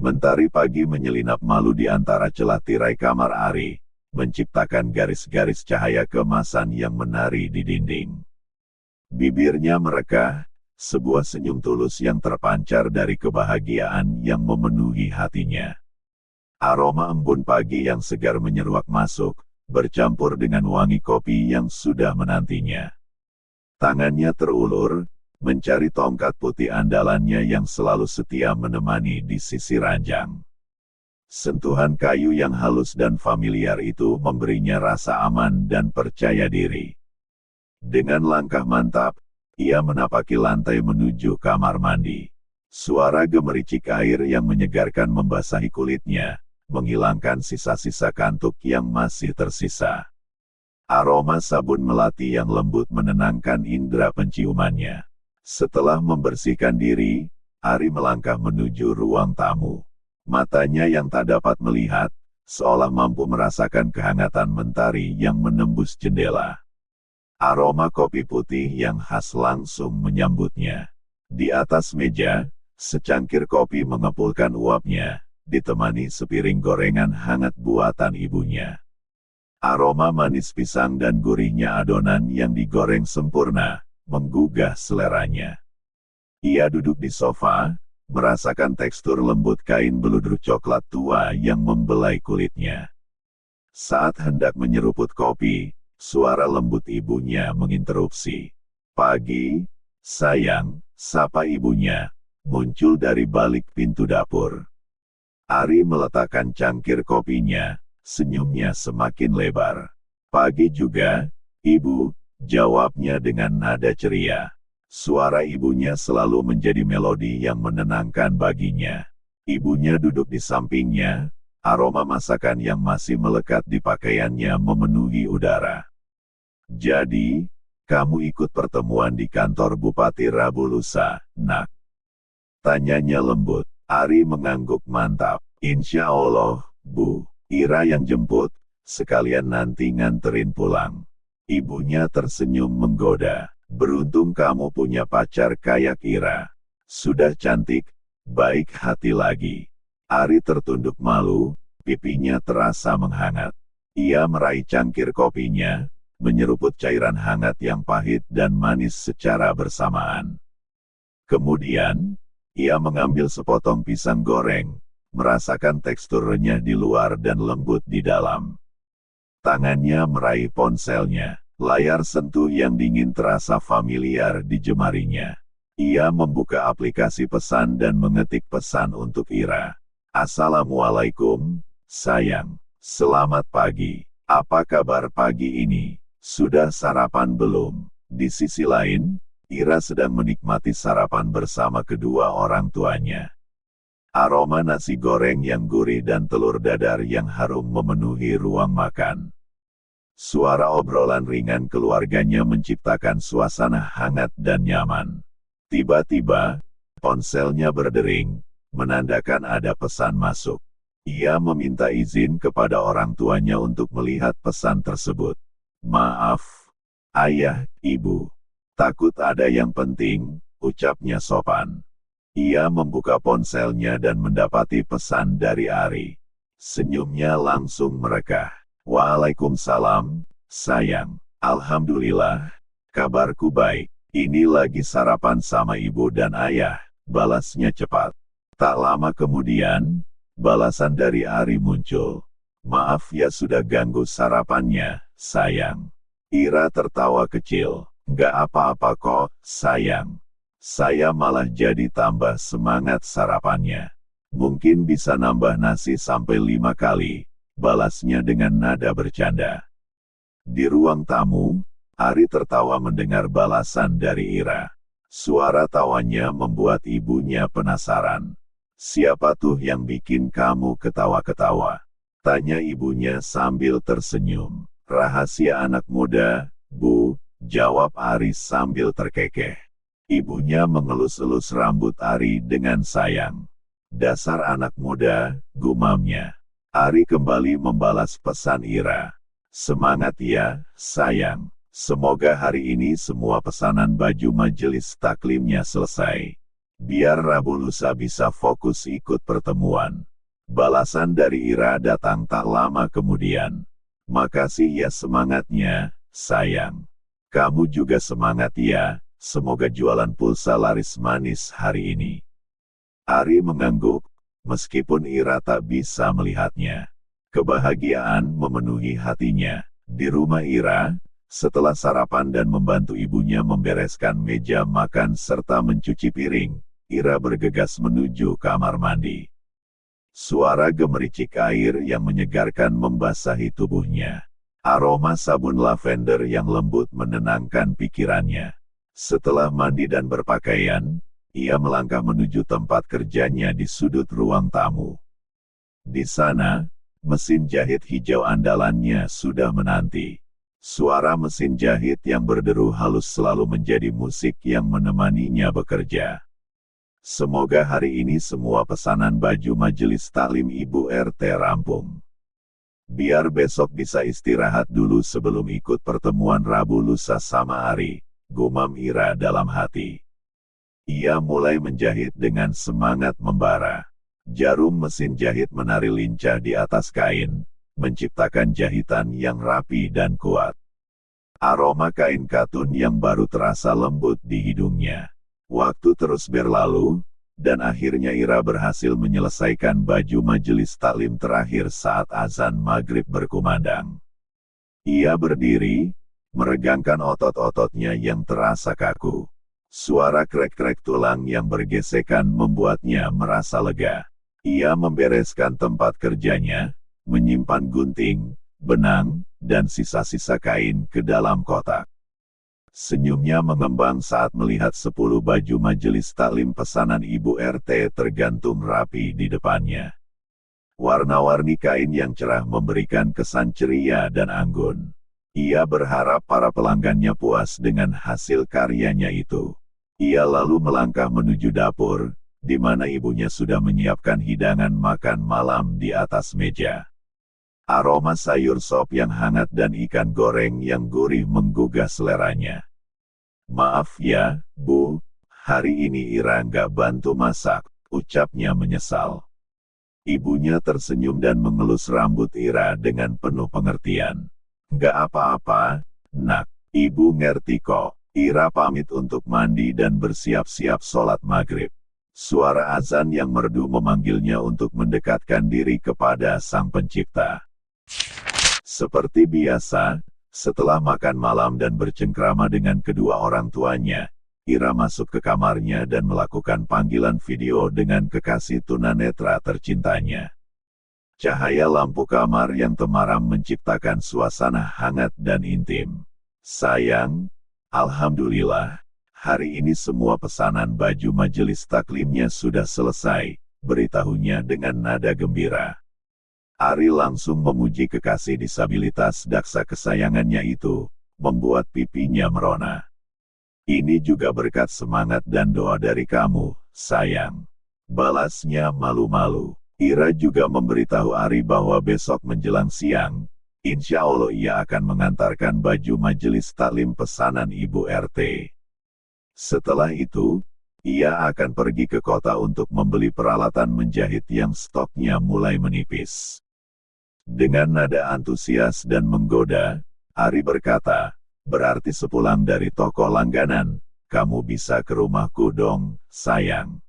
Mentari pagi menyelinap malu di antara celah tirai kamar Ari, menciptakan garis-garis cahaya keemasan yang menari di dinding. Bibirnya merekah, sebuah senyum tulus yang terpancar dari kebahagiaan yang memenuhi hatinya. Aroma embun pagi yang segar menyeruak masuk, bercampur dengan wangi kopi yang sudah menantinya. Tangannya terulur, mencari tongkat putih andalannya yang selalu setia menemani di sisi ranjang. Sentuhan kayu yang halus dan familiar itu memberinya rasa aman dan percaya diri. Dengan langkah mantap, ia menapaki lantai menuju kamar mandi. Suara gemericik air yang menyegarkan membasahi kulitnya, menghilangkan sisa-sisa kantuk yang masih tersisa. Aroma sabun melati yang lembut menenangkan indera penciumannya. Setelah membersihkan diri, Ari melangkah menuju ruang tamu. Matanya yang tak dapat melihat, seolah mampu merasakan kehangatan mentari yang menembus jendela. Aroma kopi putih yang khas langsung menyambutnya. Di atas meja, secangkir kopi mengepulkan uapnya, ditemani sepiring gorengan hangat buatan ibunya. Aroma manis pisang dan gurihnya adonan yang digoreng sempurna, menggugah seleranya. Ia duduk di sofa, merasakan tekstur lembut kain beludru coklat tua yang membelai kulitnya. Saat hendak menyeruput kopi, suara lembut ibunya menginterupsi. "Pagi, sayang," sapa ibunya, muncul dari balik pintu dapur. Ari meletakkan cangkir kopinya, senyumnya semakin lebar. "Pagi juga, Ibu," jawabnya dengan nada ceria. Suara ibunya selalu menjadi melodi yang menenangkan baginya. Ibunya duduk di sampingnya, aroma masakan yang masih melekat di pakaiannya memenuhi udara. "Jadi, kamu ikut pertemuan di kantor Bupati Rabu lusa, Nak?" tanyanya lembut. Ari mengangguk mantap. "Insya Allah, Bu. Ira yang jemput, sekalian nanti nganterin pulang." Ibunya tersenyum menggoda. "Beruntung kamu punya pacar kayak Ira. Sudah cantik, baik hati lagi." Ari tertunduk malu, pipinya terasa menghangat. Ia meraih cangkir kopinya, menyeruput cairan hangat yang pahit dan manis secara bersamaan. Kemudian, ia mengambil sepotong pisang goreng, merasakan teksturnya di luar dan lembut di dalam. Tangannya meraih ponselnya, layar sentuh yang dingin terasa familiar di jemarinya. Ia membuka aplikasi pesan dan mengetik pesan untuk Ira. "Assalamualaikum, sayang. Selamat pagi. Apa kabar pagi ini? Sudah sarapan belum?" Di sisi lain, Ira sedang menikmati sarapan bersama kedua orang tuanya. Aroma nasi goreng yang gurih dan telur dadar yang harum memenuhi ruang makan. Suara obrolan ringan keluarganya menciptakan suasana hangat dan nyaman. Tiba-tiba, ponselnya berdering, menandakan ada pesan masuk. Ia meminta izin kepada orang tuanya untuk melihat pesan tersebut. "Maaf, Ayah, Ibu. Takut ada yang penting," ucapnya sopan. Ia membuka ponselnya dan mendapati pesan dari Ari. Senyumnya langsung merekah. "Waalaikumsalam, sayang. Alhamdulillah, kabarku baik. Ini lagi sarapan sama ibu dan ayah," balasnya cepat. Tak lama kemudian, balasan dari Ari muncul. "Maaf ya sudah ganggu sarapannya, sayang." Ira tertawa kecil. "Nggak apa-apa kok, sayang. Saya malah jadi tambah semangat sarapannya. Mungkin bisa nambah nasi sampai 5 kali, balasnya dengan nada bercanda. Di ruang tamu, Ari tertawa mendengar balasan dari Ira. Suara tawanya membuat ibunya penasaran. "Siapa tuh yang bikin kamu ketawa-ketawa?" tanya ibunya sambil tersenyum. "Rahasia anak muda, Bu," jawab Ari sambil terkekeh. Ibunya mengelus-elus rambut Ari dengan sayang. "Dasar anak muda," gumamnya. Ari kembali membalas pesan Ira. "Semangat ya, sayang. Semoga hari ini semua pesanan baju majelis taklimnya selesai." Biar Rabu lusa bisa fokus ikut pertemuan. Balasan dari Ira datang tak lama kemudian. Makasih ya semangatnya, sayang. Kamu juga semangat ya, semoga jualan pulsa laris manis hari ini. Ari mengangguk, meskipun Ira tak bisa melihatnya. Kebahagiaan memenuhi hatinya. Di rumah Ira, setelah sarapan dan membantu ibunya membereskan meja makan serta mencuci piring, Ira bergegas menuju kamar mandi. Suara gemericik air yang menyegarkan membasahi tubuhnya. Aroma sabun lavender yang lembut menenangkan pikirannya. Setelah mandi dan berpakaian, ia melangkah menuju tempat kerjanya di sudut ruang tamu. Di sana, mesin jahit hijau andalannya sudah menanti. Suara mesin jahit yang berderu halus selalu menjadi musik yang menemaninya bekerja. Semoga hari ini semua pesanan baju majelis taklim Ibu RT rampung. Biar besok bisa istirahat dulu sebelum ikut pertemuan Rabu lusa sama Ari, gumam Ira dalam hati. Ia mulai menjahit dengan semangat membara. Jarum mesin jahit menari lincah di atas kain, menciptakan jahitan yang rapi dan kuat. Aroma kain katun yang baru terasa lembut di hidungnya. Waktu terus berlalu, dan akhirnya Ira berhasil menyelesaikan baju majelis taklim terakhir saat azan maghrib berkumandang. Ia berdiri, meregangkan otot-ototnya yang terasa kaku. Suara krek-krek tulang yang bergesekan membuatnya merasa lega. Ia membereskan tempat kerjanya, menyimpan gunting, benang, dan sisa-sisa kain ke dalam kotak. Senyumnya mengembang saat melihat 10 baju majelis taklim pesanan Ibu RT tergantung rapi di depannya. Warna-warni kain yang cerah memberikan kesan ceria dan anggun. Ia berharap para pelanggannya puas dengan hasil karyanya itu. Ia lalu melangkah menuju dapur, di mana ibunya sudah menyiapkan hidangan makan malam di atas meja. Aroma sayur sop yang hangat dan ikan goreng yang gurih menggugah seleranya. Maaf ya, Bu, hari ini Ira nggak bantu masak, ucapnya menyesal. Ibunya tersenyum dan mengelus rambut Ira dengan penuh pengertian. Nggak apa-apa, Nak, Ibu ngerti kok. Ira pamit untuk mandi dan bersiap-siap sholat maghrib. Suara azan yang merdu memanggilnya untuk mendekatkan diri kepada Sang Pencipta. Seperti biasa, setelah makan malam dan bercengkrama dengan kedua orang tuanya, Ira masuk ke kamarnya dan melakukan panggilan video dengan kekasih tunanetra tercintanya. Cahaya lampu kamar yang temaram menciptakan suasana hangat dan intim. Sayang, alhamdulillah, hari ini semua pesanan baju majelis taklimnya sudah selesai, beritahunya dengan nada gembira. Ari langsung memuji kekasih disabilitas daksa kesayangannya itu, membuat pipinya merona. Ini juga berkat semangat dan doa dari kamu, sayang. Balasnya malu-malu. Ira juga memberitahu Ari bahwa besok menjelang siang, insya Allah ia akan mengantarkan baju majelis taklim pesanan Ibu RT. Setelah itu, ia akan pergi ke kota untuk membeli peralatan menjahit yang stoknya mulai menipis. Dengan nada antusias dan menggoda, Ari berkata, berarti sepulang dari toko langganan, kamu bisa ke rumahku dong, sayang.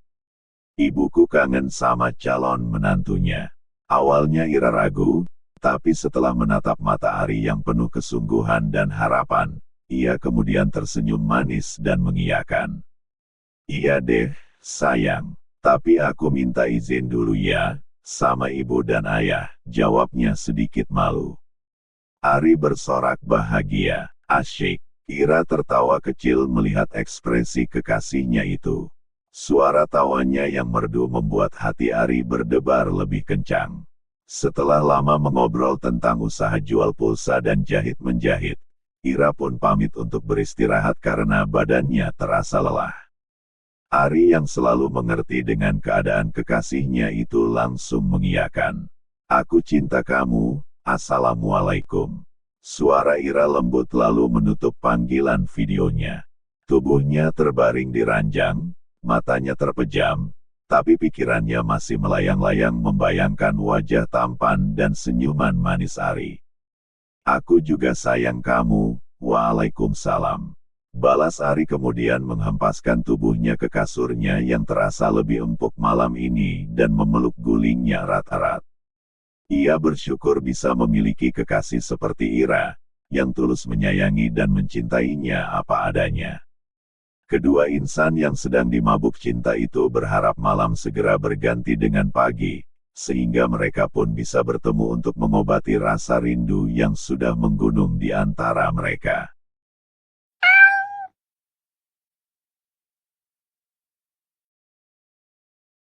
Ibuku kangen sama calon menantunya. Awalnya Ira ragu, tapi setelah menatap mata Ari yang penuh kesungguhan dan harapan, ia kemudian tersenyum manis dan mengiyakan. Iya deh, sayang, tapi aku minta izin dulu ya, sama ibu dan ayah, jawabnya sedikit malu. Ari bersorak bahagia, asyik. Ira tertawa kecil melihat ekspresi kekasihnya itu. Suara tawanya yang merdu membuat hati Ari berdebar lebih kencang. Setelah lama mengobrol tentang usaha jual pulsa dan jahit-menjahit, Ira pun pamit untuk beristirahat karena badannya terasa lelah. Ari yang selalu mengerti dengan keadaan kekasihnya itu langsung mengiyakan. Aku cinta kamu, assalamualaikum. Suara Ira lembut lalu menutup panggilan videonya. Tubuhnya terbaring di ranjang, Matanya terpejam, tapi pikirannya masih melayang-layang membayangkan wajah tampan dan senyuman manis Ari. Aku juga sayang kamu, waalaikumsalam. Balas Ari kemudian menghempaskan tubuhnya ke kasurnya yang terasa lebih empuk malam ini dan memeluk gulingnya erat-erat. Ia bersyukur bisa memiliki kekasih seperti Ira, yang tulus menyayangi dan mencintainya apa adanya. Kedua insan yang sedang dimabuk cinta itu berharap malam segera berganti dengan pagi, sehingga mereka pun bisa bertemu untuk mengobati rasa rindu yang sudah menggunung di antara mereka.